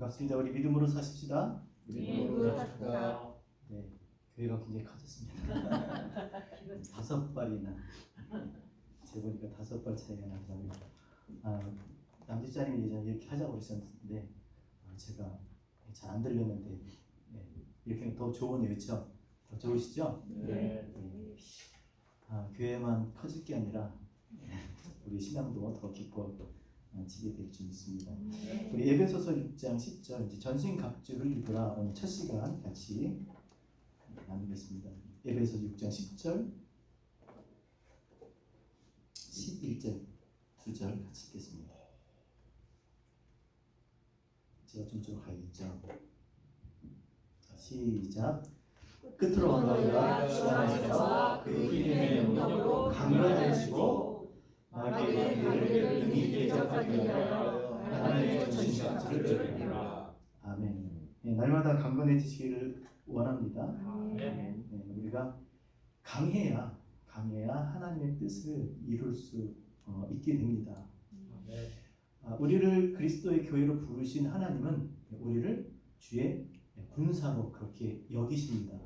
반갑습니다. 우리 믿음으로 사십시다. 믿음으로 사십시다. 네, 교회가 굉장히 커졌습니다. 5발이나 재보니까 5발 차이가 나더라고요. 남집사님이 예전에 이렇게 하자고 그러셨는데 제가 잘 안 들렸는데 이렇게 더 좋으네요, 그렇죠? 더 좋으시죠? 네. 교회만 커질 게 아니라 우리 신앙도 더 깊어지게 될 줄 믿습니다. 우리 에베소서 6장 10절 이제 전신 갑주를 입으라 오늘 첫 시간 같이 나누겠습니다. 에베소 6장 10절 11절 2절 같이 읽겠습니다. 제가 좀 가야겠죠. 시작. 끝으로 너희가 주 안에서 그 이름의 능력으로 강건해지고 마귀의 관리를 능히 대적하게 하여 하나님의 전신갑주를 입으라. 아멘. 날마다 강건해지시기를 원합니다. 아멘. 우리가 강해야 하나님의 뜻을 이룰 수 있게 됩니다. 우리를 그리스도의 교회로 부르신 하나님은 우리를 주의 군사로 그렇게 여기십니다.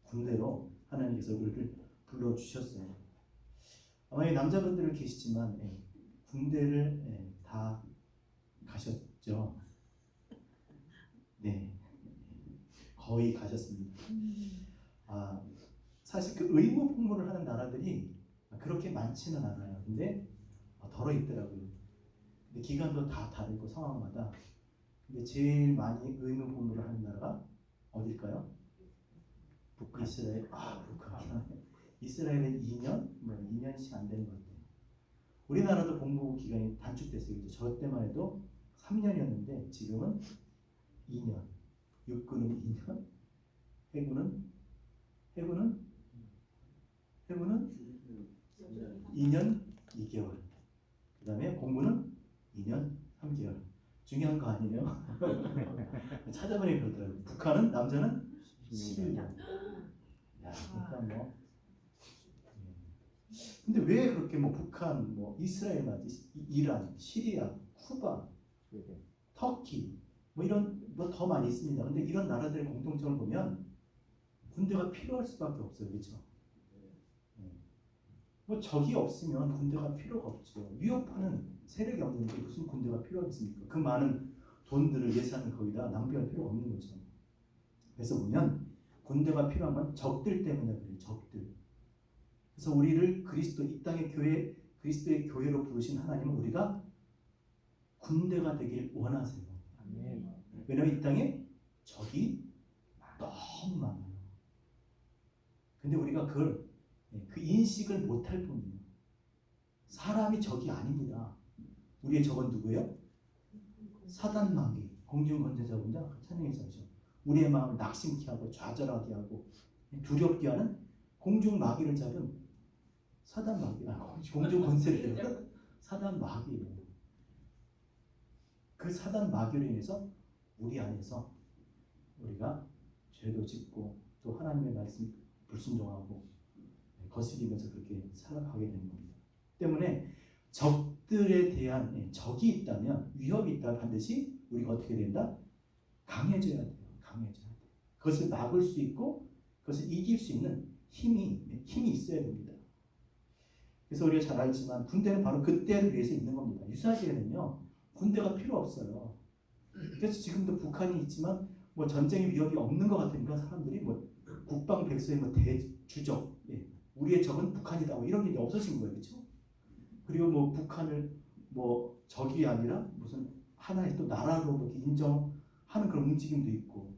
군대로 하나님께서 우리를 불러주셨어요. 아마 남자분들은 계시지만 군대를 다 가셨죠. 네, 거의 가셨습니다. 사실 그 의무 복무를 하는 나라들이 그렇게 많지는 않아요. 근데 덜어 있더라고요. 근데 기간도 다 다르고 상황마다. 근데 제일 많이 의무 복무를 하는 나라가 어딜까요? 북한. 이스라엘. 북한. 이스라엘은 2년씩 안 되는 것 같아요. 우리나라도 복무 기간이 단축됐어요. 저 때만 해도 3년이었는데 지금은 2년. 육군은 2년, 해군은 2년 2개월. 그다음에 공부는 2년 3개월. 중요한 거 아니에요? 찾아보니 그러더라고요. 북한은 남자는 11년. 야, 그러니까 근데 왜 그렇게 북한, 이스라엘, 이란, 시리아, 쿠바, 터키 이런 더 많이 있습니다. 근데 이런 나라들의 공통점을 보면 군대가 필요할 수밖에 없어요, 그렇죠? 적이 없으면 군대가 필요가 없죠. 위협하는 세력이 없는데 무슨 군대가 필요하겠습니까? 그 많은 돈들을 예산을 거기다 낭비할 필요가 없는 거죠. 그래서 보면 군대가 필요한 건 적들 때문에 그래요. 적들. 그래서 우리를 이 땅의 교회, 그리스도의 교회로 부르신 하나님은 우리가 군대가 되길 원하세요. 왜냐하면 이 땅에 적이 너무 많아요. 근데 우리가 그 인식을 못할 뿐이에요. 사람이 적이 아닙니다. 우리의 적은 누구예요? 사단 마귀, 공중권세자군자 찬양해서 하죠. 우리의 마음을 낙심케 하고 좌절하게 하고 두렵게 하는 공중 마귀를 잡은 사단 마귀, 공중 권세를 사단 마귀예요. 그 사단 마귀로 인해서 우리 안에서 우리가 죄도 짓고 또 하나님의 말씀 불순종하고 거스리면서 그렇게 살아가게 되는 겁니다. 때문에 적들에 대한 적이 있다면, 위협이 있다면 반드시 우리가 어떻게 된다? 강해져야 돼요. 그것을 막을 수 있고 그것을 이길 수 있는 힘이 있어야 됩니다. 그래서 우리가 잘 알지만 군대는 바로 그때를 위해서 있는 겁니다. 유사시에는요 군대가 필요 없어요. 그래서 지금도 북한이 있지만 전쟁의 위협이 없는 것 같으니까 사람들이 국방백서의 대주적, 우리의 적은 북한이다 이런 게 없어진 거예요, 그렇죠? 그리고 북한을 적이 아니라 무슨 하나의 또 나라로 이렇게 인정하는 그런 움직임도 있고.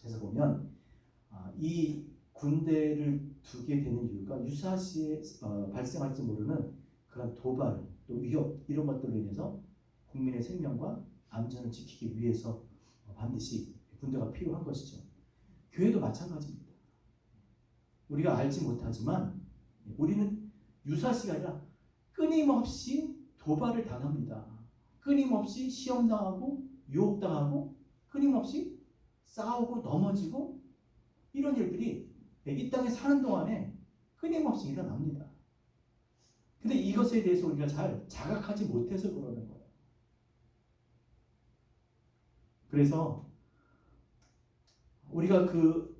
그래서 보면 이 군대를 두게 되는 이유가 유사시에 발생할지 모르는 그런 도발, 또 위협 이런 것들로 인해서 국민의 생명과 안전을 지키기 위해서 반드시 군대가 필요한 것이죠. 교회도 마찬가지입니다. 우리가 알지 못하지만 우리는 유사시가 아니라 끊임없이 도발을 당합니다. 끊임없이 시험당하고 유혹당하고 끊임없이 싸우고 넘어지고 이런 일들이 이 땅에 사는 동안에 끊임없이 일어납니다. 근데 이것에 대해서 우리가 잘 자각하지 못해서 그러는 거예요. 그래서 우리가 그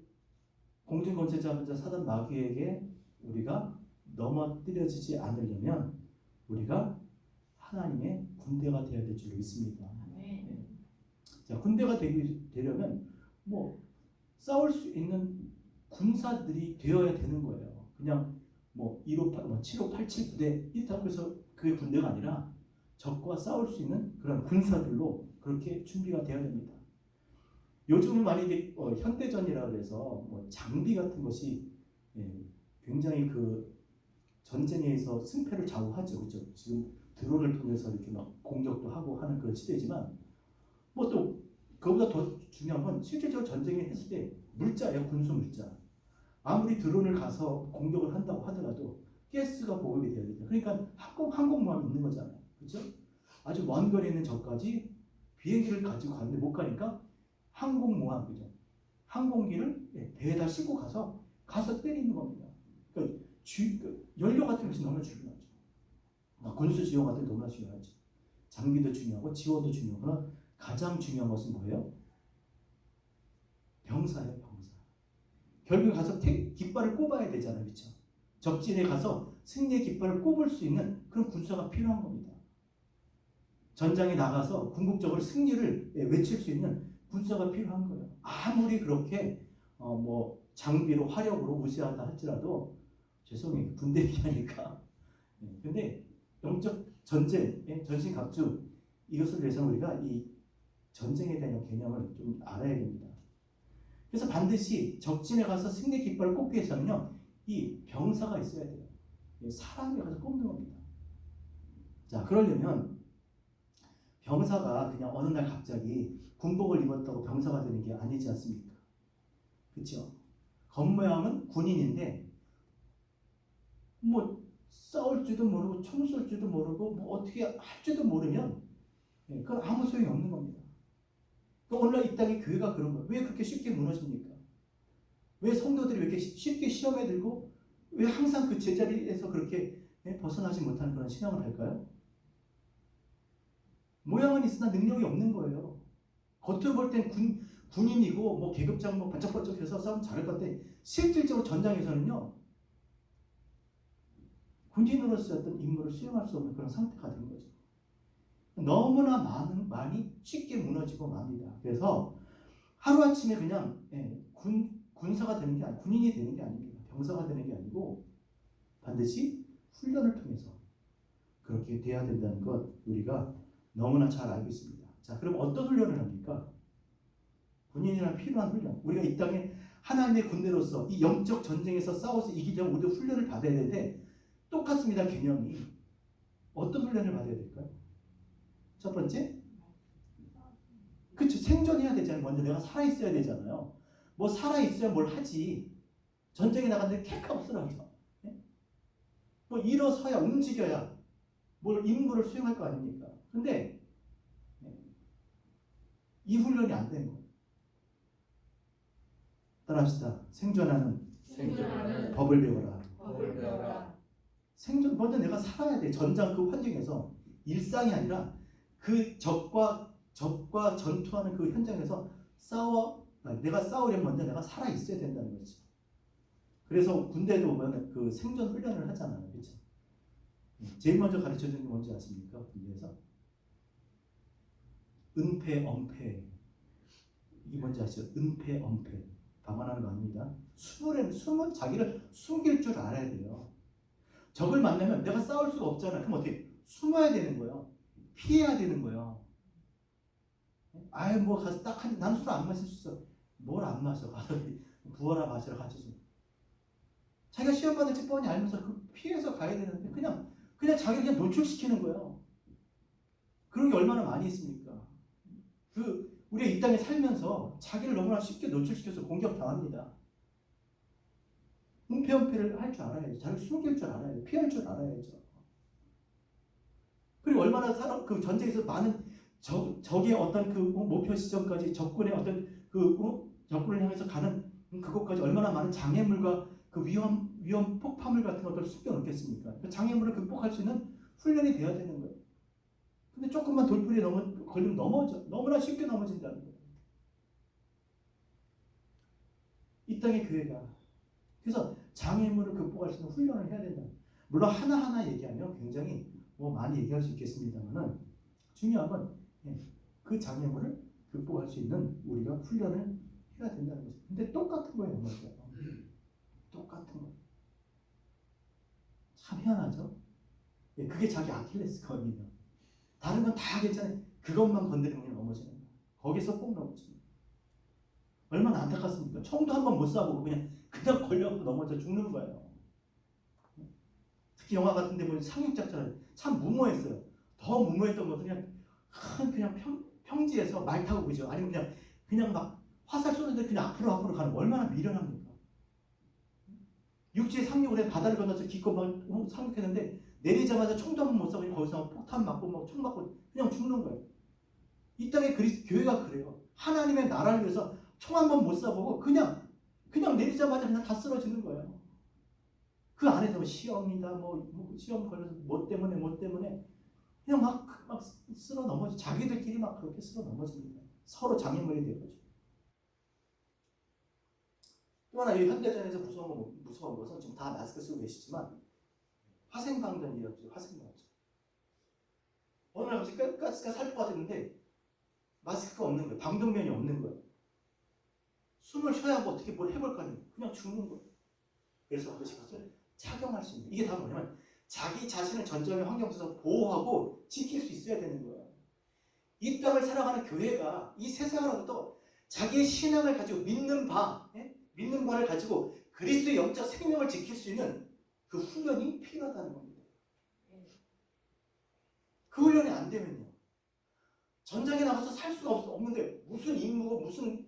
공중권세자 사단 마귀에게 우리가 넘어뜨려지지 않으려면 우리가 하나님의 군대가 되어야 될 줄 믿습니다. 아멘. 자, 군대가 되려면 뭐 싸울 수 있는 군사들이 되어야 되는 거예요. 그냥 뭐 158, 7587 부대 이렇다고 해서 그게 군대가 아니라 적과 싸울 수 있는 그런 군사들로 그렇게 준비가 되어야 됩니다. 요즘은 많이 이게 현대전이라 그래서 뭐 장비 같은 것이 굉장히 그 전쟁에서 승패를 좌우하죠. 그렇죠? 지금 드론을 통해서 이렇게 막 공격도 하고 하는 그런 시대지만 뭐 또 그보다 더 중요한 건 실질적으로 전쟁에 했을 때 물자예요. 군수 물자. 아무리 드론을 가서 공격을 한다고 하더라도 가스가 보급이 돼야 돼요. 그러니까 항공모함이 있는 거잖아요. 그렇죠? 아주 먼 거리에 있는 적까지 비행기를 가지고 가는데 못 가니까 항공모함, 그죠? 항공기를 배에다 싣고 가서 때리는 겁니다. 그러니까 연료 같은 것이 너무나 중요하죠. 군수 지원 같은 게 너무나 중요하죠. 장비도 중요하고 지원도 중요하고 가장 중요한 것은 뭐예요? 병사예요, 병사. 결국 가서 깃발을 꼽아야 되잖아요, 그렇죠? 적진에 가서 승리의 깃발을 꼽을 수 있는 그런 군사가 필요한 겁니다. 전장에 나가서 궁극적으로 승리를 외칠 수 있는 군사가 필요한 거예요. 아무리 그렇게 뭐 장비로 화력으로 우세하다 할지라도 죄송해요, 군대 얘기하니까. 근데 영적 전쟁, 전신갑주 이것을 위해서 우리가 이 전쟁에 대한 개념을 좀 알아야 됩니다. 그래서 반드시 적진에 가서 승리 깃발을 꼽기 위해서는요, 이 병사가 있어야 돼요. 사람이 가서 꼽는 겁니다. 자, 그러려면 병사가 그냥 어느 날 갑자기 군복을 입었다고 병사가 되는 게 아니지 않습니까? 그렇죠? 겉모양은 군인인데 뭐 싸울 줄도 모르고 총 쏠 줄도 모르고 뭐 어떻게 할 줄도 모르면 그건 아무 소용이 없는 겁니다. 오늘날 이 땅의 교회가 그런 거예요. 왜 그렇게 쉽게 무너집니까? 왜 성도들이 왜 이렇게 쉽게 시험에 들고 왜 항상 그 제자리에서 그렇게 벗어나지 못하는 그런 신앙을 할까요? 모양은 있으나 능력이 없는 거예요. 겉으로 볼 땐 군인이고 뭐 계급장 뭐 반짝반짝해서 싸움 잘할 건데 실질적으로 전장에서는요, 군인으로서 어떤 임무를 수행할 수 없는 그런 상태가 된 거죠. 너무나 많이 쉽게 무너지고 맙니다. 그래서 하루아침에 그냥 군사가 되는 게 아니고 군인이 되는 게 아닙니다. 병사가 되는 게 아니고 반드시 훈련을 통해서 그렇게 돼야 된다는 것 우리가 너무나 잘 알고 있습니다. 자, 그럼 어떤 훈련을 합니까? 군인이란 필요한 훈련. 우리가 이 땅에 하나님의 군대로서 이 영적 전쟁에서 싸워서 이기려면 우리도 훈련을 받아야 되는데 똑같습니다. 개념이. 어떤 훈련을 받아야 될까요? 첫 번째, 그쵸, 생존해야 되잖아요. 먼저 내가 살아있어야 되잖아요. 뭐 살아있어야 뭘 하지. 전쟁에 나갔는데 캣하고 쓰러져. 뭐 일어서야 움직여야 뭘 임무를 수행할 거 아닙니까? 근데 이 훈련이 안 되는 거예요. 따라합시다. 생존하는 법을 배워라. 법을 배워라. 생존, 먼저 내가 살아야 돼. 전장 그 환경에서 일상이 아니라 그 적과 전투하는 그 현장에서 내가 싸우려면 먼저 내가 살아 있어야 된다는 거죠. 그래서 군대도 보면 그 생존 훈련을 하잖아요, 그렇죠? 제일 먼저 가르쳐 주는 게 뭔지 아십니까? 군대에서 은폐, 엄폐. 이게 뭔지 아시죠? 은폐, 엄폐. 방언하는 거 아닙니다. 숨은 자기를 숨길 줄 알아야 돼요. 적을 만나면 내가 싸울 수가 없잖아. 그럼 어떻게? 숨어야 되는 거예요. 피해야 되는 거예요. 아유, 뭐 가서 딱 한, 난 술 안 마실 수 있어. 뭘 안 마셔? 가서 부어라 마시라 같이 좀. 자기가 시험 받을지 뻔히 알면서 그 피해서 가야 되는데 그냥 자기를 그냥 노출시키는 거예요. 그런 게 얼마나 많이 있습니까? 우리가 이 땅에 살면서 자기를 너무나 쉽게 노출시켜서 공격당합니다. 은폐은폐를 할 줄 알아야죠. 자기를 숨길 줄 알아야죠. 피할 줄 알아야죠. 그리고 얼마나 그 전쟁에서 많은 적의 어떤 그 목표 지점까지 적군의 어떤 적군을 향해서 가는 그것까지 얼마나 많은 장애물과 그 위험 폭파물 같은 것들을 숨겨놓겠습니까? 그 장애물을 극복할 수 있는 훈련이 돼야 되는 거예요. 근데 조금만 돌풀이에 걸리면 넘어져. 너무나 쉽게 넘어진다는 거예요. 이 땅의 교회가. 그래서 장애물을 극복할 수 있는 훈련을 해야 된다. 물론 하나하나 얘기하면 굉장히 많이 얘기할 수 있겠습니다만은 중요한 건 그 장애물을 극복할 수 있는 우리가 훈련을 해야 된다는 거죠. 근데 똑같은 거예요, 뭐죠? 똑같은 거. 참 희한하죠? 그게 자기 아킬레스건이에요. 다른 건 다 괜찮아요. 그것만 건드리면 넘어지는 거예요. 거기서 꼭 넘어집니다. 얼마나 안타깝습니까? 총도 한 번 못 쏴보고 그냥 걸려서 넘어져 죽는 거예요. 특히 영화 같은 데 보면 상륙작전 참 무모했어요. 더 무모했던 건 그냥 평지에서 말 타고 그죠? 아니면 그냥 막 화살 쏘는데 그냥 앞으로 가는 거 얼마나 미련합니까? 육지에 상륙을 해 바다를 건너서 기껏 막 상륙했는데 내리자마자 총도 한 번 못 쏴보고 거기서 폭탄 맞고 막 총 맞고 그냥 죽는 거예요. 이 땅의 교회가 그래요. 하나님의 나라를 위해서 총 한 번 못 쏴보고 그냥 내리자마자 그냥 다 쓰러지는 거예요. 그 안에서 시험이다 시험 걸려서 뭐 때문에 그냥 막 쓸어 넘어지 자기들끼리 막 그렇게 쓸어 넘어집니다. 서로 장애물이 되어가지고. 또 하나 이 현대전에서 무서운 것은 지금 다 마스크 쓰고 계시지만 화생방전이었죠. 화생방전. 어느 날 갑자기 가스가 살 것 같았는데 마스크가 없는 거예요. 방독면이 없는 거예요. 숨을 쉬어야 하고 어떻게 뭘 해볼 거 아니에요. 그냥 죽는 거예요. 그래서 그것을 착용할 수 있는 이게 다 뭐냐면 자기 자신을 전쟁의 환경 속에서 보호하고 지킬 수 있어야 되는 거예요. 이 땅을 살아가는 교회가 이 세상으로부터 자기의 신앙을 가지고 믿는 바를 가지고 그리스도의 영적 생명을 지킬 수 있는 그 훈련이 필요하다는 겁니다. 그 훈련이 안 되면요. 전장에 나가서 살 수가 없는데 무슨 임무고 무슨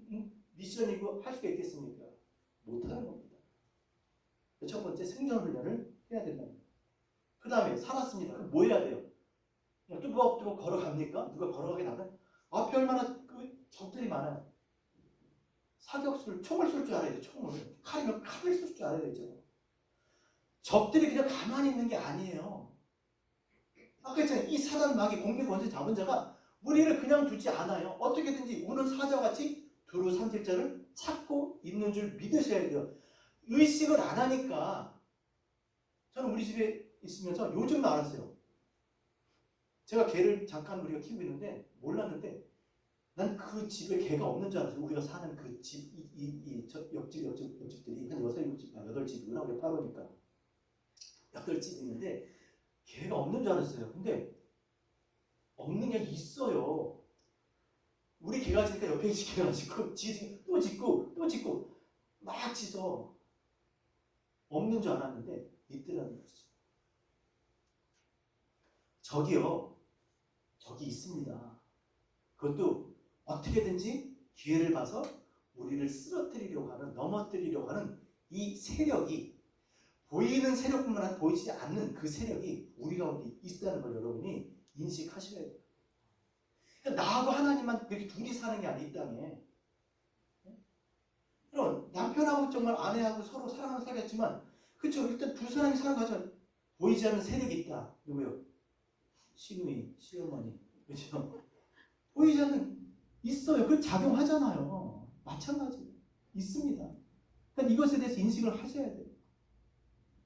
미션이고 할 수가 있겠습니까? 못하는 겁니다. 첫 번째 생존 훈련을 해야 된다. 그 다음에 살았습니다. 그럼 뭐 해야 돼요? 그냥 뚜벅뚜벅 걸어갑니까? 누가 걸어가게 나가요? 앞에 얼마나 적들이 많아요. 총을 쏠 줄 알아야 돼요. 총을. 칼이면 칼을 쏠 줄 알아야 되죠. 적들이 그냥 가만히 있는 게 아니에요. 아까 했잖아요. 이 사단 마귀 공격 원죄 잡은 자가 우리를 그냥 두지 않아요. 어떻게든지 우는 사자와 같이 두루 삼킬자를 찾고 있는 줄 믿으셔야 돼요. 의식을 안 하니까 저는 우리 집에 있으면서 요즘 알았어요. 제가 개를 잠깐 우리가 키우고 있는데 몰랐는데 난 그 집에 개가 없는 줄 알았어요. 우리가 사는 그 집, 옆집들이 한 8집이구나. 우리가 팔아보니까 8집이 있는데 개가 없는 줄 알았어요. 근데 없는 게 있어요. 우리 개가 짖으니까 옆에 개가 짖고 또 짖고 막 짖어. 없는 줄 알았는데 있더라는 거죠. 저기 있습니다. 그것도 어떻게든지 기회를 봐서 우리를 쓰러뜨리려고 하는, 넘어뜨리려고 하는 이 세력이 보이는 세력뿐만 아니라 보이지 않는 그 세력이 우리 가운데 있다는 걸 여러분이 인식하셔야 돼요. 그러니까 나하고 하나님만 그렇게 둘이 사는 게 아니기 땅에. 그럼 남편하고 정말 아내하고 서로 사랑하는 살겠지만 그렇죠. 일단 두 사람이 사는 과정 보이지 않는 세력이 있다. 누구요? 시누이, 시어머니. 그렇죠? 보이지 않는 있어요. 그 작용하잖아요. 마찬가지 있습니다. 그러니까 이것에 대해서 인식을 하셔야 돼요.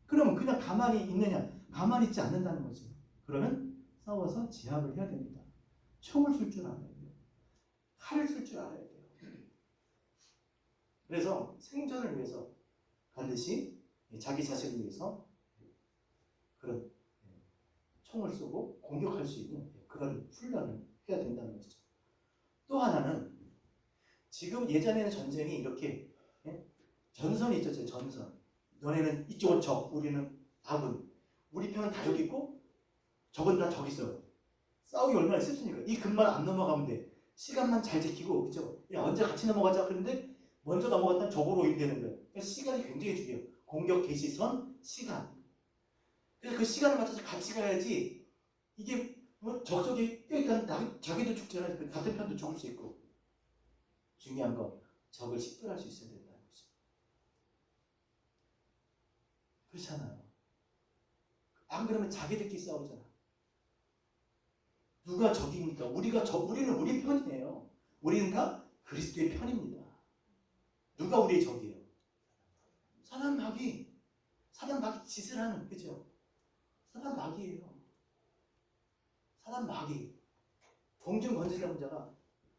그러면 그냥 가만히 있느냐? 가만히 있지 않는다는 거죠. 그러면 싸워서 제압을 해야 됩니다. 총을 쏠 줄 알아야 돼요. 칼을 쓸 줄 알아야 돼요. 그래서 생존을 위해서 반드시 자기 자신을 위해서 그런 총을 쏘고 공격할 수 있는 그런 훈련을 해야 된다는 것이죠. 또 하나는 지금 예전에는 전쟁이 이렇게 전선이 있었죠. 전선. 너네는 이쪽은 적, 우리는 아군. 우리 편은 다 여기 있고 적은 다 저기 있어요. 싸우기 얼마나 쉽습니까? 이 금만 안 넘어가면 돼. 시간만 잘 지키고 그죠? 야 언제 같이 넘어가자 그런데 먼저 넘어갔다면 적으로 오인되는 거예요. 그래서 시간이 굉장히 중요해요. 공격 개시선 시간. 그래서 그 시간을 맞춰서 같이 가야지 이게 적석이 껴있다는 자기도 죽잖아요. 같은 편도 죽을 수 있고. 중요한 건 적을 식별할 수 있어야 된다는 거죠. 그렇잖아요. 안 그러면 자기들끼리 싸우잖아. 누가 적입니까? 우리는 우리 편이에요. 우리는 다 그리스도의 편입니다. 누가 우리의 적이에요? 사단 마귀 짓을 하는, 그죠? 사단 마귀예요. 사단 마귀. 공중 권세자 자가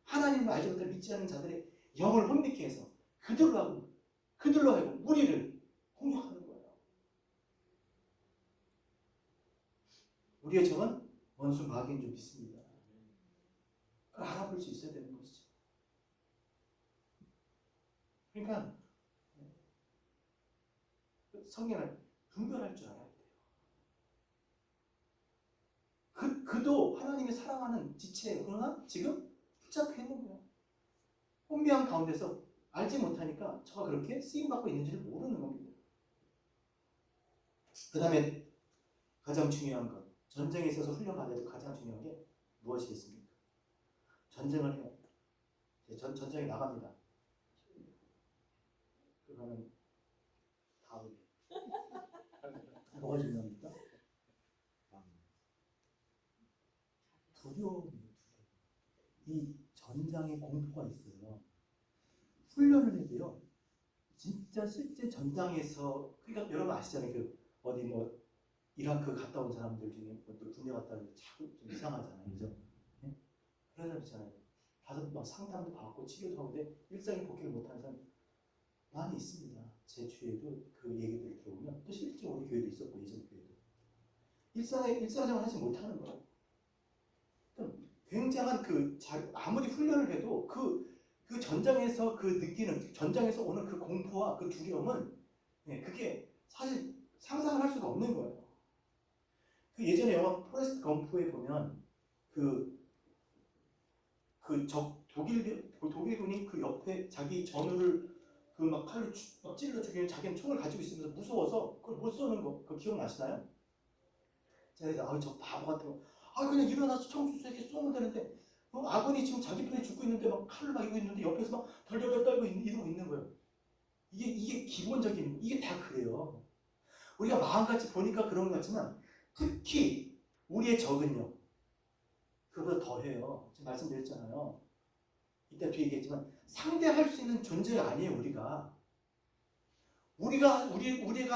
하나님을 알지 못하는 믿지 않는 자들의 영을 혼미케 해서 그들로 하여금 우리를 공격하는 거예요. 우리의 적은 원수 마귀인 줄 믿습니다. 그걸 알아볼 수 있어야 되는 것이죠. 그러니까 성경을 분별할 줄 알아야 돼요. 그도 하나님이 사랑하는 지체예요. 그러나 지금 붙잡혀 있는 거예요. 혼미한 가운데서 알지 못하니까 저가 그렇게 쓰임받고 있는지를 모르는 겁니다. 그 다음에 가장 중요한 것, 전쟁에 있어서 훈련받아야 될 가장 중요한 게 무엇이겠습니까? 전쟁을 해요. 전쟁에 나갑니다. 그러면 다음에 뭐가 중요합니까? 두려움이에요. 이 전장에 공포가 있어요. 훈련을 해도요. 진짜 실제 전장에서, 그러니까 여러분 아시잖아요. 그 어디 뭐 이라크 갔다 온 사람들 중에 또 군대 갔다 오면 자꾸 좀 이상하잖아요. 그죠? 네? 그런 사람 있잖아요. 가서 막 상담도 받고 치료도 하고 근데 일상에 복귀를 못하는 사람 많이 있습니다. 제 주위에도 그 얘기들을 들어보면 또 실제 우리 교회도 있었고 예전 교회도 일상생활 하지 못하는 거예요. 굉장한 아무리 훈련을 해도 그 전장에서 느끼는 전장에서 오는 그 공포와 그 두려움은 그게 사실 상상을 할 수가 없는 거예요. 그 예전에 영화 포레스트 검프에 보면 독일군이 그 옆에 자기 전우를 그 막 칼로 막 찔러 죽이는 자기는 총을 가지고 있으면서 무서워서 그걸 못 쏘는 거 그거 기억나시나요? 제가 저 바보 같은 거 그냥 일어나서 총 이렇게 쏘면 되는데 아군이 지금 자기 편에 죽고 있는데 막 칼을 막 이고 있는데 옆에서 막 덜덜덜 떨고 이러고 있는 거예요. 이게 기본적인 이게 다 그래요. 우리가 마음같이 보니까 그런 것 같지만 특히 우리의 적은요. 그보다 더해요. 지금 말씀드렸잖아요. 이따 뒤에 얘기했지만 상대할 수 있는 존재가 아니에요. 우리가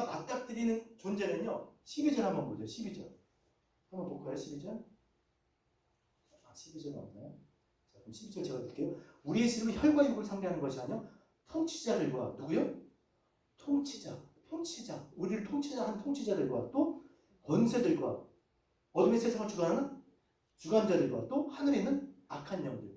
맞닥뜨리는 존재는요. 12절 한번 보죠. 12절 한번 볼까요? 12절 12절 없나요? 자, 그럼 12절 제가 볼게요. 우리의 씨름은 혈과 육을 상대하는 것이 아니요 통치자들과 누구요? 통치자 우리를 통치자한 통치자들과 또 권세들과 어둠의 세상을 주관하는 주관자들과 또 하늘에 있는 악한 영들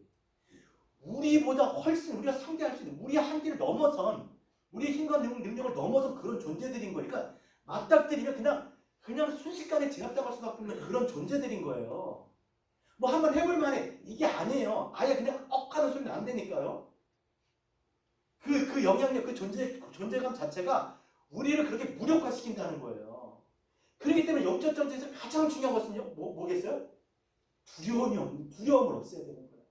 우리보다 훨씬 우리가 상대할 수 있는 우리의 한계를 넘어선 우리의 힘과 능력을 넘어선 그런 존재들인 거예요. 그러니까 맞닥뜨리면 그냥 순식간에 제압당할 수밖에 없는 그런 존재들인 거예요. 뭐 한번 해볼 만해 이게 아니에요. 아예 그냥 억하는 소리는 안 되니까요. 그 영향력 그 존재감 자체가 우리를 그렇게 무력화시킨다는 거예요. 그렇기 때문에 영적 전쟁에서 가장 중요한 것은요 뭐겠어요? 두려움을 없애야 되는 거예요.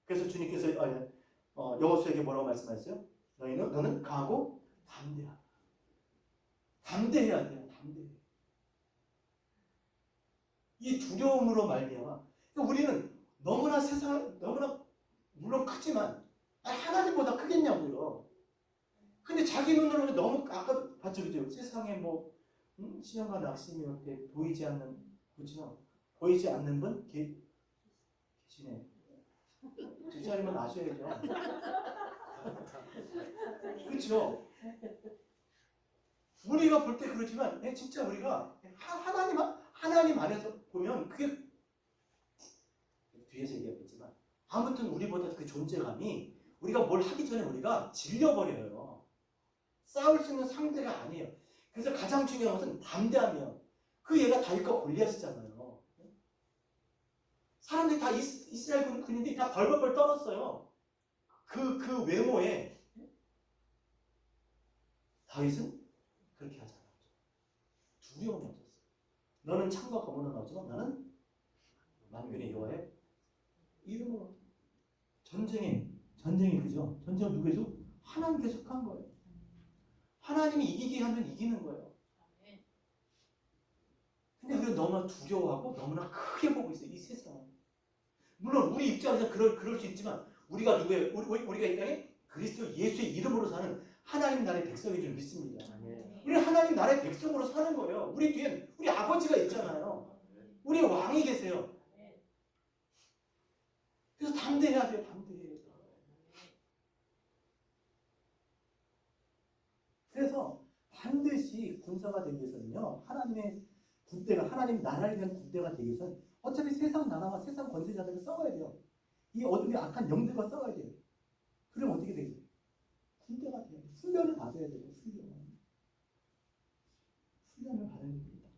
그래서 주님께서 여호수아에게 뭐라고 말씀하셨어요? 너는 강하고 담대하라. 담대해야 돼요. 담대해. 이 두려움으로 말미암아 우리는 너무나 물론 크지만 하나님보다 크겠냐고요. 근데 자기 눈으로 너무 아까 봤죠, 그죠? 세상에 시험과 낙심이 이렇게 보이지 않는 분 계시네. 뒷자리만 아셔야죠. 그렇죠? 우리가 볼 때 그러지만 진짜 우리가 하나님 안에서 보면 그게 뒤에서 얘기하겠지만 아무튼 우리보다 그 존재감이 우리가 뭘 하기 전에 우리가 질려버려요. 싸울 수 있는 상대가 아니에요. 그래서 가장 중요한 것은 담대하며 그 얘가 다윗과 골리앗이잖아요. 사람들이 다 이스라엘 군인들이 다 벌벌벌 떨었어요. 그 외모에 다윗은 그렇게 하지 않았죠. 두려움이 없었어요. 너는 창과 검으로 나오지만 나는 만군의 여호와의 이름으로. 전쟁이 그죠? 전쟁을 누구 해서? 하나님 계속한 거예요. 하나님이 이기게 하면 이기는 거예요. 근데 우리가 너무나 두려워하고 너무나 크게 보고 있어요. 이 세상은. 물론 우리 입장에서 그럴 수 있지만 우리가 누구예요? 우리가 이 땅에 그리스도 예수의 이름으로 사는 하나님 나라의 백성인 줄 믿습니다. 아멘. 우리 하나님 나라의 백성으로 사는 거예요. 우리 뒤엔 우리 아버지가 있잖아요. 우리 왕이 계세요. 그래서 담대해야 돼요. 담대해야 돼요. 그래서 반드시 군사가 되기 위해서는요. 하나님의 군대가 하나님 나라에 대한 군대가 되기 위해서는 어차피 세상 나라와 세상 권세자들과 싸워야 돼요. 이 어둠의 악한 영들과 싸워야 돼요. 그럼 어떻게 되죠? 군대가 돼야 돼요. 훈련을 받아야 돼요. 훈련을 받아야 됩니다.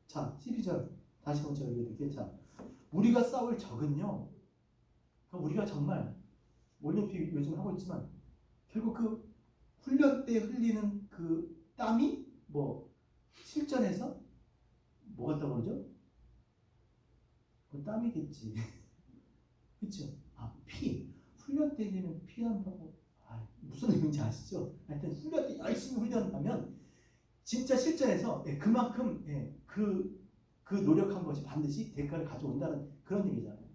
자, 12절 다시 한번 제가 읽어드릴게요. 자, 우리가 싸울 적은요. 그러니까 우리가 정말 올림픽 요즘 하고 있지만 결국 그 훈련 때 흘리는 그 땀이 뭐 실전에서 뭐 같다고 그러죠? 그 땀이겠지. 그렇죠? 아, 피. 훈련 때 흘리는 피한다고 무슨 의미인지 아시죠? 하여튼 훈련 때 열심히 훈련하면 진짜 실전에서 그만큼 그 노력한 것이 반드시 대가를 가져온다는 그런 얘기잖아요.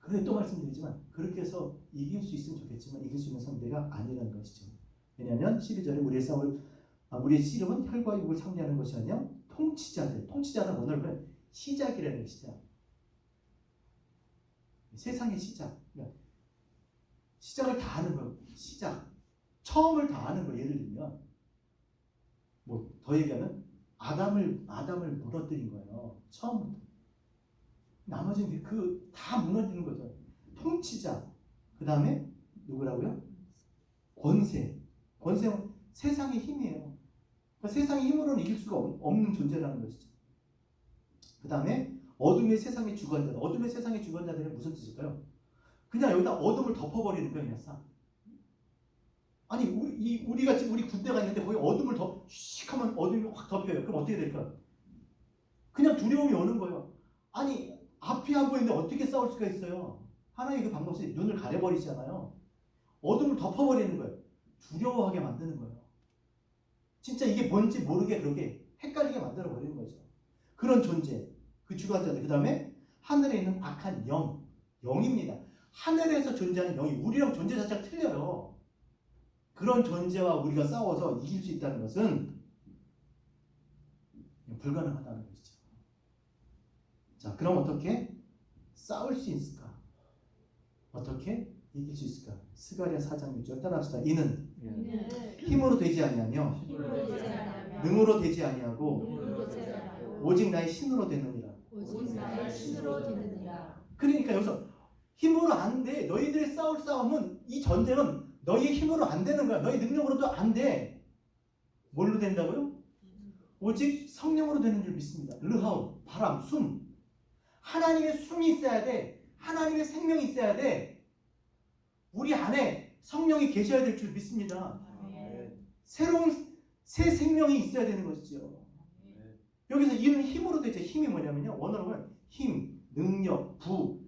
그런데 또 말씀드리지만 그렇게 해서 이길 수 있으면 좋겠지만 이길 수 있는 상대가 아니라는 것이죠. 왜냐하면 12절에 우리의 씨름은 혈과 육을 상대하는 것이 아니라 통치자는 오늘 시작이라는 시작. 세상의 시작. 그러니까 시작을 다 하는 거예요. 시작. 처음을 다 하는 거예요. 예를 들면 뭐 더 얘기하면 아담을 무너뜨린 거예요. 처음부터. 나머지는 다 무너지는 거죠. 통치자. 그 다음에 누구라고요? 권세는 세상의 힘이에요. 그러니까 세상의 힘으로는 이길 수가 없는 존재라는 것이죠. 그 다음에 어둠의 세상의 주관자들. 어둠의 세상의 주관자들은 무슨 뜻일까요? 그냥 여기다 어둠을 덮어버리는 거야, 그냥 싹. 아니, 우리 군대가 있는데 거기 어둠을 씩 하면 어둠이 확 덮여요. 그럼 어떻게 될까? 그냥 두려움이 오는 거예요. 아니, 앞이 안 보이는데 어떻게 싸울 수가 있어요? 하나의 그 방법이 눈을 가려버리잖아요. 어둠을 덮어버리는 거예요. 두려워하게 만드는 거예요. 진짜 이게 뭔지 모르게 그렇게 헷갈리게 만들어버리는 거죠. 그런 존재, 그 주관자들. 그 다음에 하늘에 있는 악한 영입니다. 하늘에서 존재하는 영이 우리랑 존재 자체가 틀려요. 그런 존재와 우리가 싸워서 이길 수 있다는 것은 불가능하다는 것이죠. 자, 그럼 어떻게 싸울 수 있을까? 어떻게 이길 수 있을까? 스가랴 4장 6절 따라합시다. 이는 힘으로 되지 아니하며 능으로 되지 아니하고 오직 나의 신으로 되느니라. 그러니까 여기서 힘으로 안 돼. 너희들이 싸울 싸움은 이 전쟁은 너희의 힘으로 안 되는 거야. 너희 능력으로도 안 돼. 뭘로 된다고요? 오직 성령으로 되는 줄 믿습니다. 르하우, 바람, 숨. 하나님의 숨이 있어야 돼. 하나님의 생명이 있어야 돼. 우리 안에 성령이 계셔야 될 줄 믿습니다. 새로운 새 생명이 있어야 되는 것이죠. 여기서 이는 힘으로 되죠. 힘이 뭐냐면요. 원어로 보면 힘, 능력,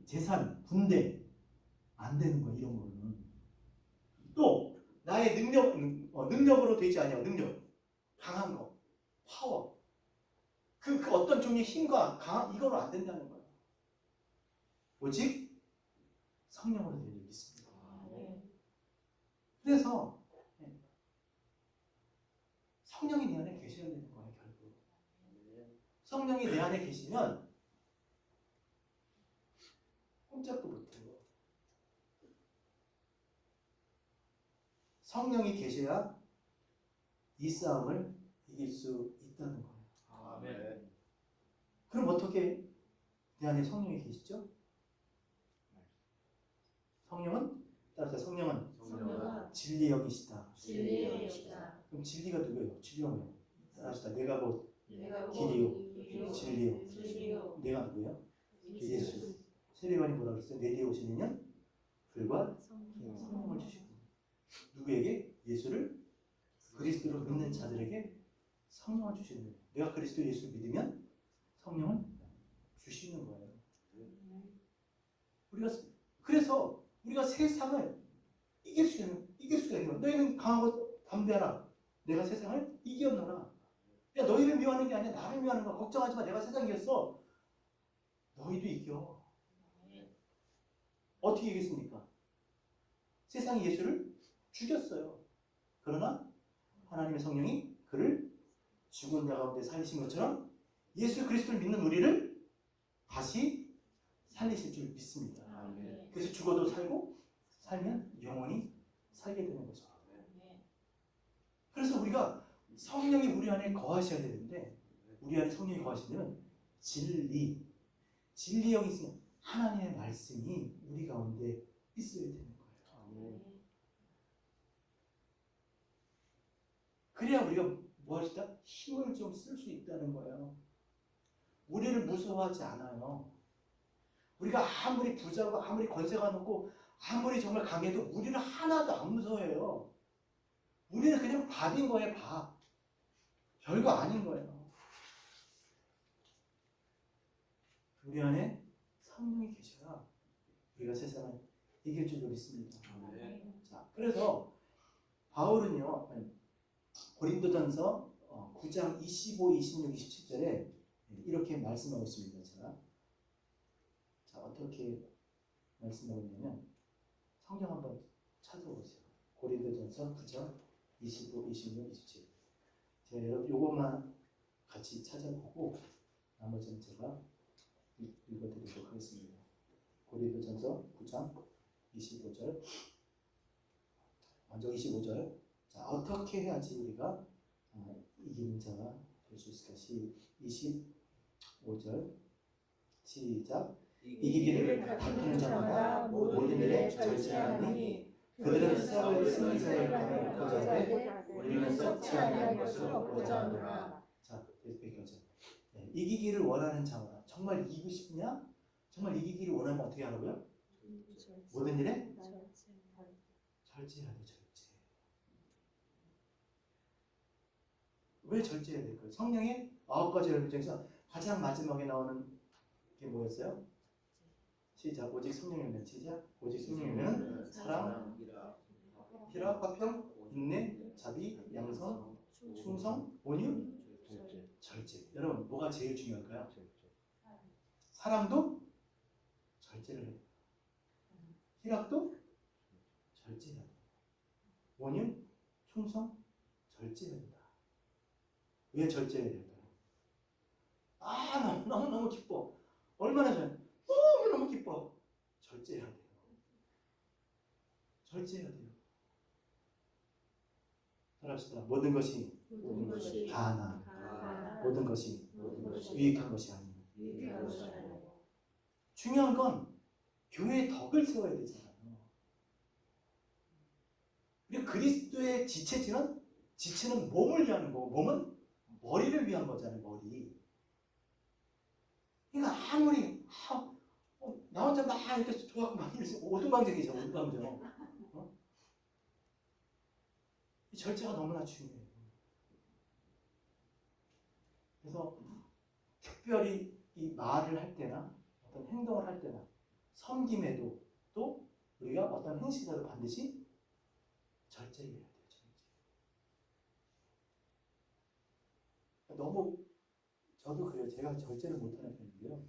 재산, 군대. 안 되는 거예요. 이런 거는. 또 나의 능력으로 되지 아니하고 능력. 강한 거. 파워. 그 어떤 종류의 힘과 이거로 안 된다는 거예요. 오직 성령으로 되는 줄 믿습니다. 그래서 성령이 내 안에 계셔야 되는 거예요. 결국. 성령이 내 안에 계시면 꼼짝도 못해요. 성령이 계셔야 이 싸움을 이길 수 있다는 거예요. 아멘. 그럼 어떻게 내 안에 성령이 계시죠? 성령은 진리의 영이시다. 그럼 진리가 누구예요? 진리가 뭐예요? 따라합시다. 내가 곧 길이요, 진리요. 내가 누구예요? 예수. 세례요한이 뭐라 그랬어요? 내 뒤에 오시는 이는 불과 성령을 주시고 누구에게? 예수를 그리스도로 믿는 자들에게 성령을 주시는 거예요. 내가 그리스도 예수를 믿으면 성령을 주시는 거예요. 그래서 우리가 세상을 이길 수가 있는 거예요. 너희는 강하고 담대하라. 내가 세상을 이겼노라. 야, 너희를 미워하는 게 아니야. 나를 미워하는 거야. 걱정하지 마. 내가 세상 이겼어. 너희도 이겨. 어떻게 이겼습니까? 세상이 예수를 죽였어요. 그러나 하나님의 성령이 그를 죽은 자 가운데 살리신 것처럼 예수 그리스도를 믿는 우리를 다시 살리실 줄 믿습니다. 아멘. 그래서 죽어도 살고 살면 영원히 살게 되는 거죠. 그래서 우리가 성령이 우리 안에 거하셔야 되는데 우리 안에 성령이 거하시면 진리, 진리형이 있으면 하나님의 말씀이 우리 가운데 있어야 되는 거예요. 아멘. 그래야 우리가 뭐 할 수 있다? 힘을 좀 쓸 수 있다는 거예요. 우리를 무서워하지 않아요. 우리가 아무리 부자고 아무리 권세가 높고 아무리 정말 강해도 우리를 하나도 안 무서워해요. 우리는 그냥 밥인 거예요, 밥. 별거 아닌 거예요. 우리 안에 성령이 계셔야 우리가 세상을 이길 줄 믿습니다. 아멘. 자, 그래서 바울은요, 고린도전서 9장 25, 26, 27절에 이렇게 말씀하고 있습니다. 자, 어떻게 말씀하고 있냐면 성경 한번 찾아보세요. 고린도전서 9장 25, 26, 27. 제가 여러분 요것만 같이 찾아보고 나머지는 제가 읽어드리도록 하겠습니다. 고린도전서 9장 25절. 먼저 25절. 자, 어떻게 해야지 우리가 이기는 자가 될 수 있을까? 25절 시작. 이기기를 다투는 자마다 모든 일에 절제하니 그들은 썩을 승리자의 감을 거절하되 우리는 썩지 아니할 것을 얻고자 하노라. 자, 여기까지. 이기기를 원하는 자마다 정말 이기고 싶냐? 정말 이기기를 원하면 어떻게 하라고요? 모든 일에 절제해야 돼. 절제. 왜 절제해야 될까요? 성령의 9가지 열매 중에서 가장 마지막에 나오는 게 뭐였어요? 시작. 오직 성령의 열매. 시작. 오직 성령의 열매는 사랑, 희락, 화평, 인내, 자비, 양선, 충성, 온유, 절제. 여러분 뭐가 제일 중요할까요? 사랑도 절제를 해요. 희락도 절제해야 돼요. 온유, 충성, 절제해야 된다. 왜 절제해야 될까요? 너무 기뻐. 얼마나 잘? 너무 기뻐. 절제해야 돼요. 절제해야 돼요. 따라합시다. 모든 것이 가나, 모든 것이 유익한 것이 아니에요. 중요한 건 교회의 덕을 세워야 되잖아요. 그리고 그리스도의 지체는 몸을 위한 거고 몸은 머리를 위한 거잖아요. 머리. 그러니까 아무리 나 혼자 막 이렇게 좋아하고 막 이래서 오두방정이죠. 오두방정. 이 절제가 너무나 중요해요. 그래서 특별히 이 말을 할 때나 어떤 행동을 할 때나 섬김에도 또 우리가 어떤 행실에도 반드시 절제해야 돼요. 절제. 너무 저도 그래요. 제가 절제를 못하는 편인데요.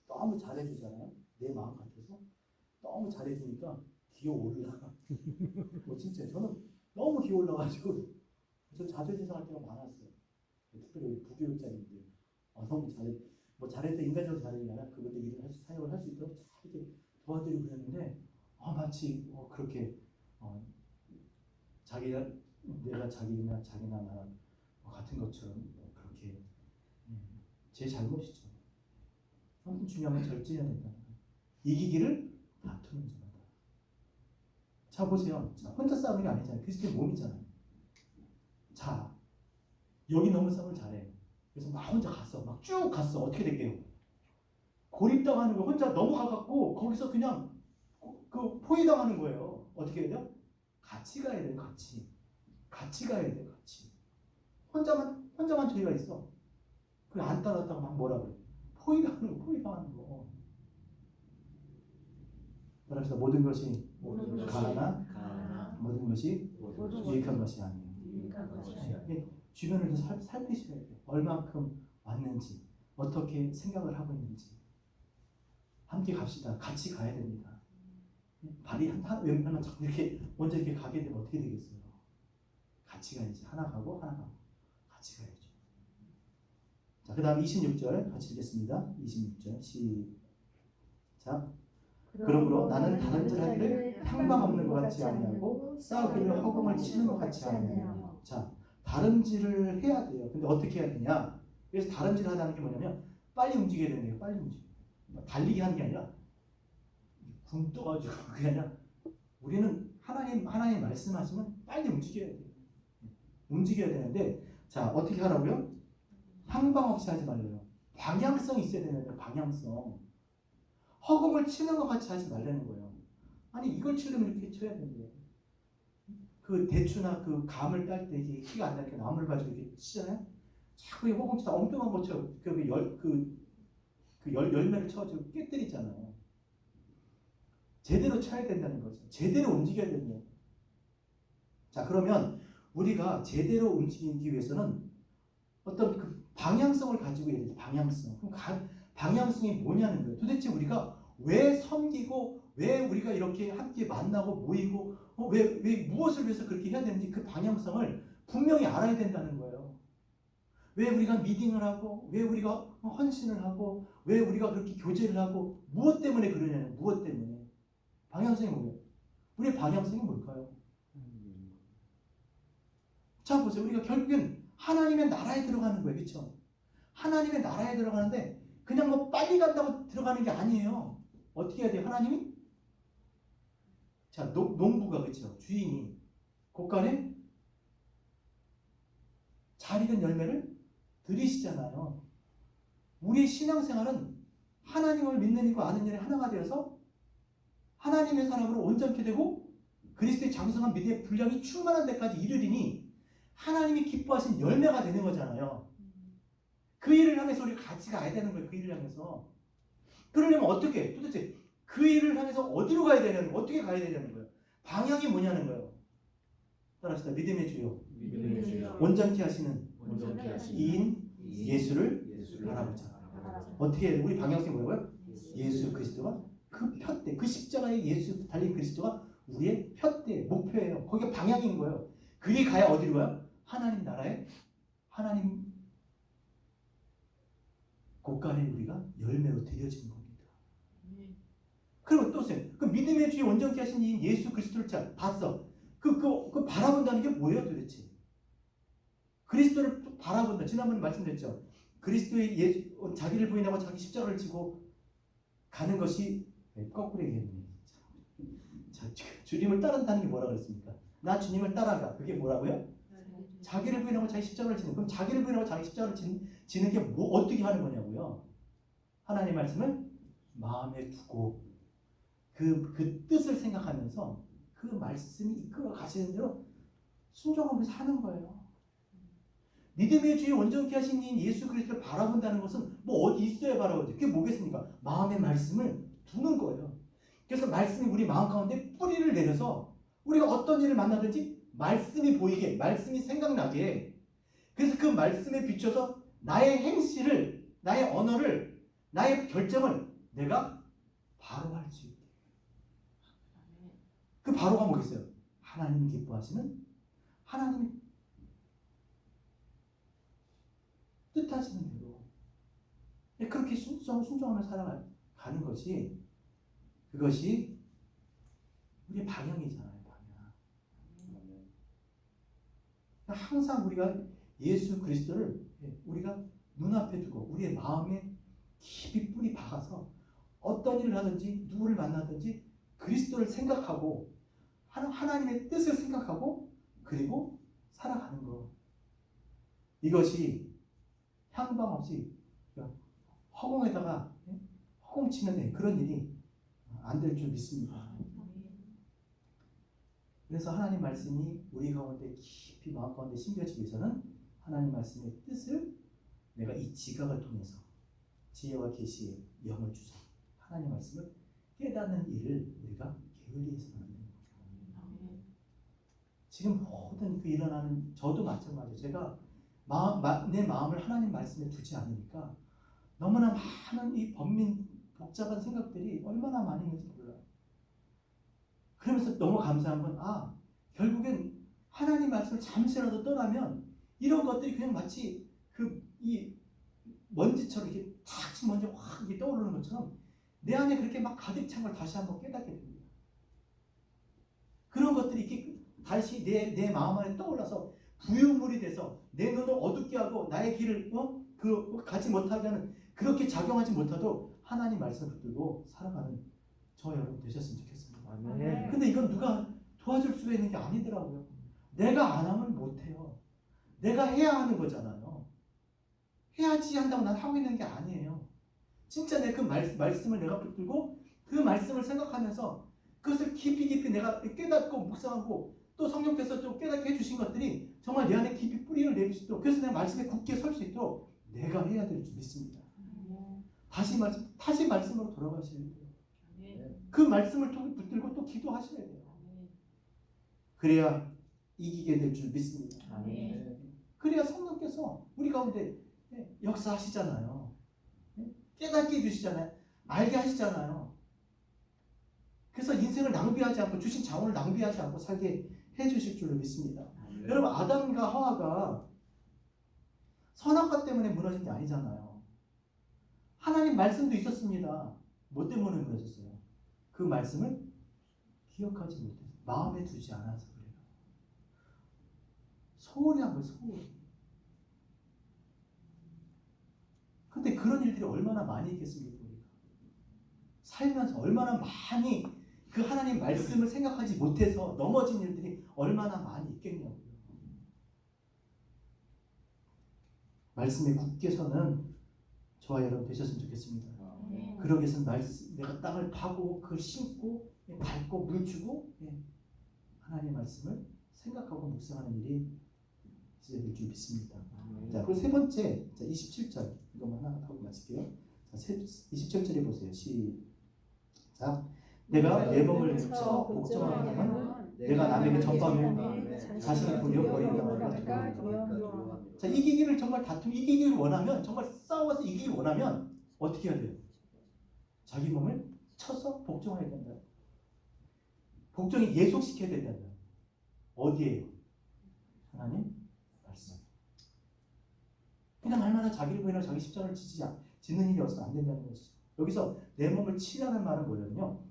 너무 잘해주잖아요. 내 마음 같아서 너무 잘해주니까 기어올라. 진짜 저는 너무 기어올라가지고 저 자존심상할 때가 많았어요. 특별히 부교육자님들 너무 잘해도 인간적으로 잘해주잖아. 그분들 일을 사역을 할 수 있도록 잘 이렇게 도와드리고 그랬는데 마치 그렇게 내가 자기나 나랑 같은 것처럼 그렇게 제 잘못이죠. 아무튼 중요한 건 절제해야 된다는 거예요. 이기기를 다투는 자마다. 자 보세요. 자, 혼자 싸우는 게 아니잖아요. 그리스도의 몸이잖아요. 자 여기 너무 싸움을 잘해. 그래서 막 혼자 갔어. 막 쭉 갔어. 어떻게 될게요? 고립당하는 거 혼자 너무 가깝고 거기서 그냥 포위당하는 거예요. 어떻게 해야 돼요? 같이 가야 돼요. 같이 가야 돼요. 같이. 혼자만 저희가 있어. 그래 안 따랐다고 막 뭐라 그래. 포위당하는 거. 그래서 모든 것이 가나 모든 것이 유익한 것이 아니에요. 주변을 살피셔야 돼요. 얼만큼 왔는지, 어떻게 생각을 하고 있는지. 함께 갑시다. 같이 가야 됩니다. 발이 왼편만 자꾸 이렇게 먼저 이렇게 가게 되면 어떻게 되겠어요? 같이 가야지. 하나 가고 같이 가야죠. 자, 그 다음 26절 같이 읽겠습니다. 26절 시작. 그러므로 나는 다른 질 하기를 향방 없는 것 같이 아니하고 싸우기를 허공을 치는 것 같이 아니하며. 자, 다름질을 해야 돼요. 근데 어떻게 해야 되냐? 그래서 다름질 하다는 게 뭐냐면 빨리 움직여야 되는 거예요. 빨리 움직여. 달리기 하는 게 아니라 굶 떠가지고 그게 아니라 우리는 하나님 말씀하시면 빨리 움직여야 돼요. 움직여야 되는데 자 어떻게 하라고요? 향방 없이 하지 말래요. 방향성이 있어야 되는데 방향성. 허공을 치는 것 같이 하지 말라는 거예요. 아니 이걸 치려면 이렇게 쳐야 되는데 그 대추나 그 감을 딸 때 이게 키가 안 나니까 나무를 가지고 이렇게 치잖아요. 자꾸 이 허공 치다 엉뚱한 것처럼 열매를 쳐가지고 깨뜨리잖아요. 제대로 쳐야 된다는 거죠. 제대로 움직여야 되는 거예요. 자 그러면 우리가 제대로 움직이기 위해서는 어떤 그 방향성을 가지고 해야 돼요. 방향성. 그럼 방향성이 뭐냐는 거예요. 도대체 우리가 왜 섬기고 왜 우리가 이렇게 함께 만나고 모이고 왜 무엇을 위해서 그렇게 해야 되는지 그 방향성을 분명히 알아야 된다는 거예요. 왜 우리가 미팅을 하고 왜 우리가 헌신을 하고 왜 우리가 그렇게 교제를 하고 무엇 때문에 그러냐는 무엇 때문에 방향성이 뭐예요? 우리의 방향성이 뭘까요? 자 보세요. 우리가 결국엔 하나님의 나라에 들어가는 거예요. 그렇죠? 하나님의 나라에 들어가는데 그냥 뭐 빨리 간다고 들어가는 게 아니에요. 어떻게 해야 돼요? 하나님이 자 농부가 그렇죠? 주인이 곳간에 잘 익은 열매를 들이시잖아요. 우리의 신앙생활은 하나님을 믿는 일과 아는 일이 하나가 되어서 하나님의 사람으로 온전케 되고 그리스도의 장성한 믿음의 분량이 충만한 데까지 이르리니 하나님이 기뻐하신 열매가 되는 거잖아요. 그 일을 향해서 우리가 같이 가야 되는 거예요. 그 일을 향해서. 그러려면 어떻게? 도대체 그 일을 향해서 어디로 가야 되냐는 거예요. 어떻게 가야 되냐는 거예요. 방향이 뭐냐는 거예요. 따라합시다. 믿음의 주요. 믿음의 주여 온전케 하시는 온전케 하시는 이인 예수를 예수를 바라보자. 바라보자. 어떻게 해야 돼? 우리 방향성이 뭐라고요? 예수 그리스도가 그 푯대, 그 십자가에 예수 달린 그리스도가 우리의 푯대, 목표예요. 거기가 방향인 거예요. 그게 가야 어디로 가요? 하나님 나라에 하나님 곳간에 우리가 열매로 드려지는 겁니다. 그리고 또 보세요. 그 믿음의 주에 온전케 하신 이 예수 그리스도를 잘 봤어. 그 바라본다는 게 뭐예요 도대체? 그리스도를 바라본다. 지난번에 말씀드렸죠. 그리스도의 자기를 부인하고 자기 십자가를 지고 가는 것이 거꾸로 얘기했네. 자, 주님을 따른다는 게 뭐라 그랬습니까? 나 주님을 따라가. 그게 뭐라고요? 자기를 부인하고 자기 십자가를 지는. 그럼 자기를 부인하고 자기 십자가를 지는 게 어떻게 하는 거냐고요? 하나님 말씀을 마음에 두고 그 뜻을 생각하면서 그 말씀이 이끌어 가시는 대로 순종하면서 하는 거예요. 믿음의 주에 온전케 하신 이 예수 그리스도를 바라본다는 것은 뭐 어디 있어야 바라보죠. 그게 뭐겠습니까? 마음의 말씀을 두는 거예요. 그래서 말씀이 우리 마음 가운데 뿌리를 내려서 우리가 어떤 일을 만나든지 말씀이 보이게, 말씀이 생각나게, 그래서 그 말씀에 비춰서 나의 행실을, 나의 언어를, 나의 결정을 내가 바로 할 수 있게. 그 바로가 뭐겠어요? 하나님이 기뻐하시는 하나님이 뜻하시는 대로 그렇게 순종하며 살아가는 것이 그것이 우리의 방향이잖아요. 방향. 항상 우리가 예수 그리스도를 우리가 눈앞에 두고 우리의 마음에 깊이 뿌리 박아서 어떤 일을 하든지 누구를 만나든지 그리스도를 생각하고 하나님의 뜻을 생각하고 그리고 살아가는 것. 이것이 향방 없이 허공에다가 허공치는 그런 일이 안 될 줄 믿습니다. 그래서 하나님 말씀이 우리 가운데 깊이 마음 가운데 심겨지기 위해서는 하나님 말씀의 뜻을 내가 이 지각을 통해서 지혜와 계시의 영을 주사 하나님 말씀을 깨닫는 일을 우리가 게을리 해서는 안 되는 거죠. 지금 모든 그 일어나는 저도 마찬가지예요. 제가 내 마음을 하나님 말씀에 두지 않으니까 너무나 많은 이 복잡한 생각들이 얼마나 많이 있는지 몰라요. 그러면서 너무 감사한 건 결국엔 하나님 말씀을 잠시라도 떠나면 이런 것들이 그냥 마치 이 먼지처럼 이렇게 탁 치면 먼지 확 이렇게 떠오르는 것처럼 내 안에 그렇게 막 가득 찬 걸 다시 한번 깨닫게 됩니다. 그런 것들이 이렇게 다시 내 마음 안에 떠올라서 부유물이 돼서 내 눈을 어둡게 하고 나의 길을 가지 못하게 하는, 그렇게 작용하지 못하도 하나님 말씀을 붙들고 살아가는 저 여러분 되셨으면 좋겠습니다. 아멘. 근데 이건 누가 도와줄 수가 있는 게 아니더라고요. 내가 안 하면 못해요. 내가 해야 하는 거잖아요. 해야지 한다고 난 하고 있는 게 아니에요. 진짜 내 그 말씀을 내가 붙들고 그 말씀을 생각하면서 그것을 깊이 내가 깨닫고 묵상하고 또 성령께서 좀 깨닫게 해주신 것들이 정말 내 안에 깊이 뿌리를 내릴 수 있도록, 그래서 내 말씀에 굳게 설 수 있도록 내가 해야 될 줄 믿습니다. 다시 말씀으로 돌아가셔야 돼요. 그 말씀을 통해 붙들고 또 기도하셔야 돼요. 그래야 이기게 될 줄 믿습니다. 아멘. 그래야 성령께서 우리 가운데 역사하시잖아요. 깨닫게 해주시잖아요. 알게 하시잖아요. 그래서 인생을 낭비하지 않고 주신 자원을 낭비하지 않고 살게 해주실 줄로 믿습니다. 아멘. 여러분, 아담과 하와가 선악과 때문에 무너진 게 아니잖아요. 하나님 말씀도 있었습니다. 뭐 때문에 무너졌어요? 그 말씀을 기억하지 못해서, 마음에 두지 않아서 그래요. 소홀히 한 거예요, 소홀히. 근데 그런 일들이 얼마나 많이 있겠습니까? 우리가 살면서 얼마나 많이 그 하나님 말씀을 생각하지 못해서 넘어진 일들이 얼마나 많이 있겠냐고요. 말씀에 굳게 서는 저와 여러분 되셨으면 좋겠습니다. 그러기 위해서는 내가 땅을 파고 그걸 심고 밟고 물 주고 하나님의 말씀을 생각하고 묵상하는 일이 있어야 될 줄 믿습니다. 자, 그리고 세 번째, 27절 이것만 하나 하고 마칠게요. 자, 27절에 보세요. 시작. 내가 내 법을 쳐 복종하면 내가 남에게 전파하면 자신이 돌려버린다고 하더라. 자, 이기기를 정말 이기기를 원하면, 정말 싸워서 이기기를 원하면 어떻게 해야 돼요? 자기 몸을 쳐서 복종해야 된다. 복종이 예속시켜야 된다. 어디에요? 하나님 말씀. 그냥 날마다 자기를 보이나 자기 십자가를 짓는 일이 없어서 안 된다는 것이죠. 여기서 내 몸을 치라는 말은 뭐냐면요,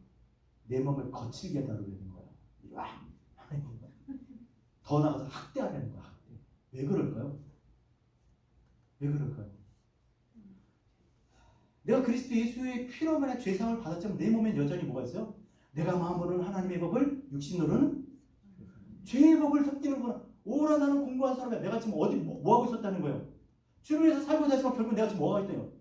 내 몸을 거칠게 다루려는 거야. 더 나아가서 학대하려는 거야. 학대. 왜 그럴까요? 왜 그럴까요? 내가 그리스도 예수의 피로만의 죄사함을 받았지만 내 몸엔 여전히 뭐가 있어요? 내가 마음으로는 하나님의 법을, 육신으로는 죄의 법을 섬기는구나. 오라, 나는 공부한 사람이야. 내가 지금 어디 뭐 하고 있었다는 거예요? 주를 위해서 살고자 하지만 결국 내가 지금 뭐 하고 있대요?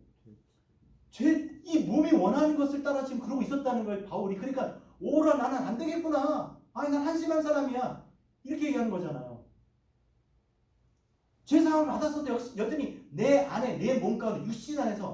이 몸이 원하는 것을 따라 지금 그러고 있었다는 거예요, 바울이. 그러니까 오라, 나는 안 되겠구나. 아니, 난 한심한 사람이야. 이렇게 얘기하는 거잖아요. 죄사함을 받았어도 여전히 내 안에, 내 몸 가운데, 육신 안에서